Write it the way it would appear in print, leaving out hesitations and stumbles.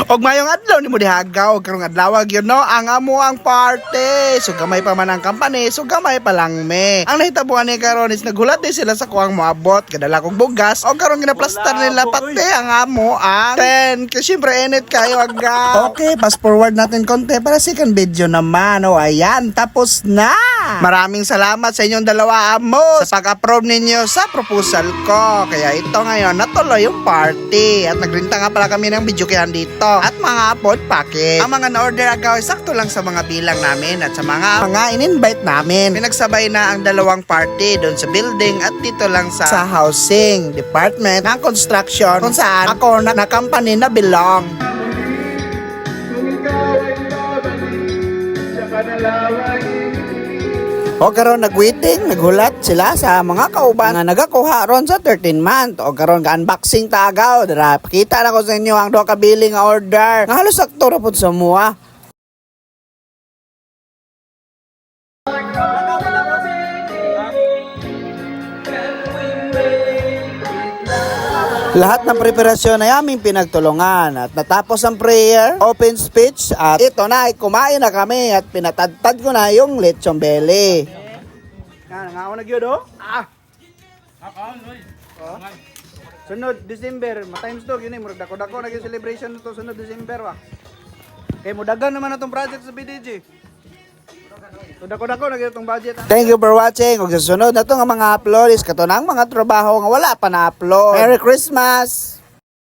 Og mayong adlaw nimo dihagaw karong adlaw gyud no ang amo ang party. So gamay pa man ang company, so gamay pa lang me. Ang nahitabuan ni karon is naghulat din sila sa kuang moabot kadala kog bugas og karon ginaplastar nila pati ang amo ang 10 kasi syempre init kayo aga. Okay, fast forward natin konti para second video naman. O ayan, tapos na. Maraming salamat sa inyong dalawa amo sa pag-approve ninyo sa proposal ko. Kaya ito ngayon natuloy yung party at nagrinta nga pala kami ng video kaya dito at mga food package. Ang mga na-order agaw ay sakto lang sa mga bilang namin at sa mga in-invite namin. Pinagsabay na ang dalawang party doon sa building at dito lang sa housing department ng construction kung saan ako na company na belong. O karon nag-waiting, naghulat sila sa mga kauban nga nagakuha ron sa 13 month. O karon ga-unboxing tagaw. Dara, pakita na ko sa inyo ang duha ka billing nga order. Nga halos sakto ra pud sa mua. Lahat ng preparasyon ay aming pinagtulungan at natapos ang prayer, open speech at ito na, kumain na kami at pinatadtad ko na yung lechong belly. Yan, nga ako nagyod oh. Sunod December, ma-times to, yun eh, murag dako-dako na yung celebration nito sunod December wa. Kaya mudagan naman na itong project sa BDG. Dako-dako na itong budget. Thank you for watching. Kung sa sunod na itong mga upload is kato na ang mga trabaho nga wala pa na-upload. Merry Christmas!